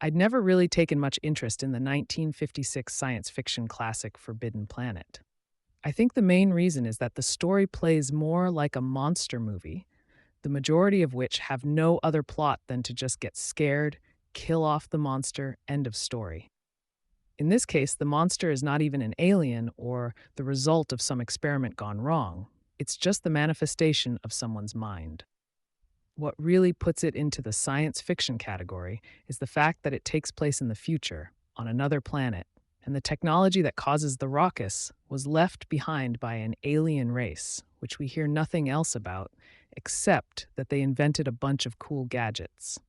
I'd never really taken much interest in the 1956 science fiction classic Forbidden Planet. I think the main reason is that the story plays more like a monster movie, the majority of which have no other plot than to just get scared, kill off the monster, end of story. In this case, the monster is not even an alien or the result of some experiment gone wrong. It's just the manifestation of someone's mind. What really puts it into the science fiction category is the fact that it takes place in the future, on another planet, and the technology that causes the ruckus was left behind by an alien race, which we hear nothing else about, except that they invented a bunch of cool gadgets.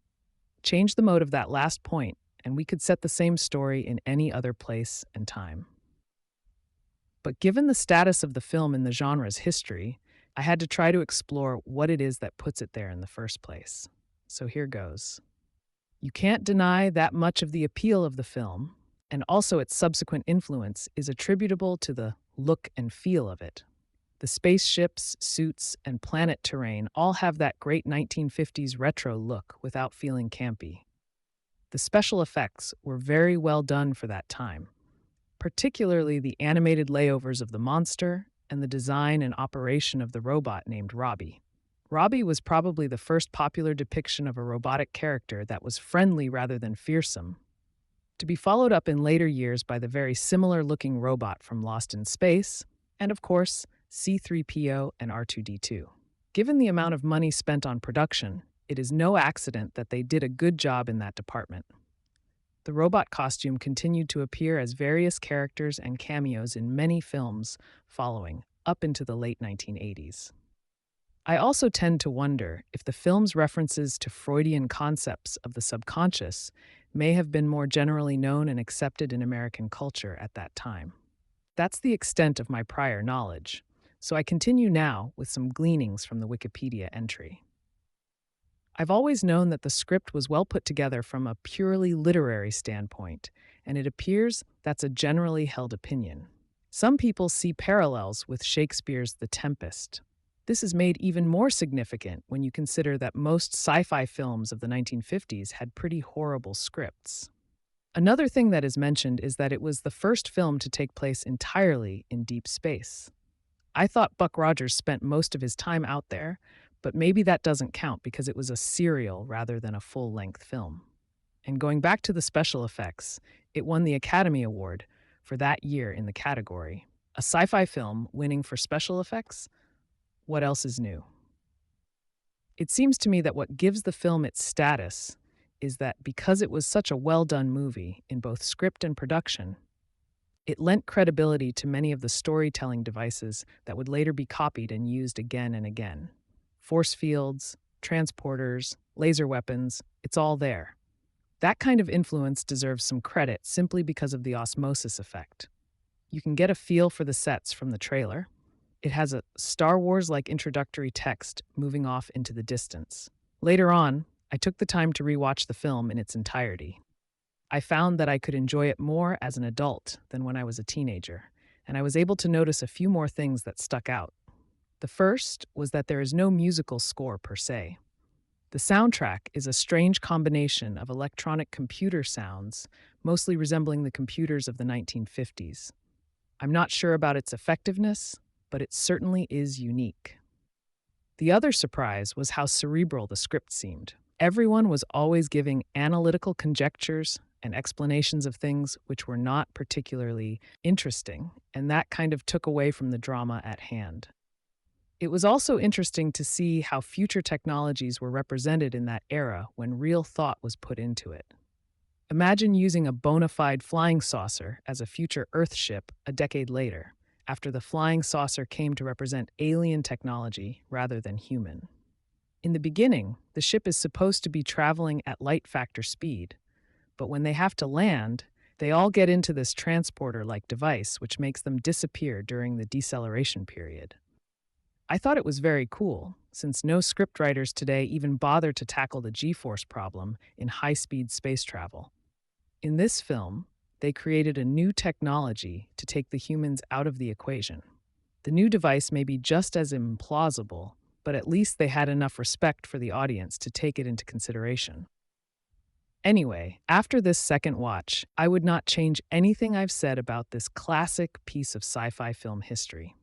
Change the mode of that last point, and we could set the same story in any other place and time. But given the status of the film in the genre's history, I had to try to explore what it is that puts it there in the first place. So here goes. You can't deny that much of the appeal of the film, and also its subsequent influence, is attributable to the look and feel of it. The spaceships, suits, and planet terrain all have that great 1950s retro look without feeling campy. The special effects were very well done for that time, particularly the animated layovers of the monster and the design and operation of the robot named Robbie. Robbie was probably the first popular depiction of a robotic character that was friendly rather than fearsome, to be followed up in later years by the very similar-looking robot from Lost in Space, and of course, C-3PO and R2-D2. Given the amount of money spent on production, it is no accident that they did a good job in that department. The robot costume continued to appear as various characters and cameos in many films following, up into the late 1980s. I also tend to wonder if the film's references to Freudian concepts of the subconscious may have been more generally known and accepted in American culture at that time. That's the extent of my prior knowledge, so I continue now with some gleanings from the Wikipedia entry. I've always known that the script was well put together from a purely literary standpoint, and it appears that's a generally held opinion. Some people see parallels with Shakespeare's The Tempest. This is made even more significant when you consider that most sci-fi films of the 1950s had pretty horrible scripts. Another thing that is mentioned is that it was the first film to take place entirely in deep space. I thought Buck Rogers spent most of his time out there, but maybe that doesn't count because it was a serial rather than a full-length film. And going back to the special effects, it won the Academy Award for that year in the category. A sci-fi film winning for special effects? What else is new? It seems to me that what gives the film its status is that because it was such a well-done movie in both script and production, it lent credibility to many of the storytelling devices that would later be copied and used again and again. Force fields, transporters, laser weapons, it's all there. That kind of influence deserves some credit simply because of the osmosis effect. You can get a feel for the sets from the trailer. It has a Star Wars-like introductory text moving off into the distance. Later on, I took the time to rewatch the film in its entirety. I found that I could enjoy it more as an adult than when I was a teenager, and I was able to notice a few more things that stuck out. The first was that there is no musical score per se. The soundtrack is a strange combination of electronic computer sounds, mostly resembling the computers of the 1950s. I'm not sure about its effectiveness, but it certainly is unique. The other surprise was how cerebral the script seemed. Everyone was always giving analytical conjectures and explanations of things which were not particularly interesting, and that kind of took away from the drama at hand. It was also interesting to see how future technologies were represented in that era when real thought was put into it. Imagine using a bona fide flying saucer as a future Earth ship a decade later, after the flying saucer came to represent alien technology rather than human. In the beginning, the ship is supposed to be traveling at light factor speed, but when they have to land, they all get into this transporter-like device which makes them disappear during the deceleration period. I thought it was very cool, since no scriptwriters today even bother to tackle the G-force problem in high-speed space travel. In this film, they created a new technology to take the humans out of the equation. The new device may be just as implausible, but at least they had enough respect for the audience to take it into consideration. Anyway, after this second watch, I would not change anything I've said about this classic piece of sci fi film history.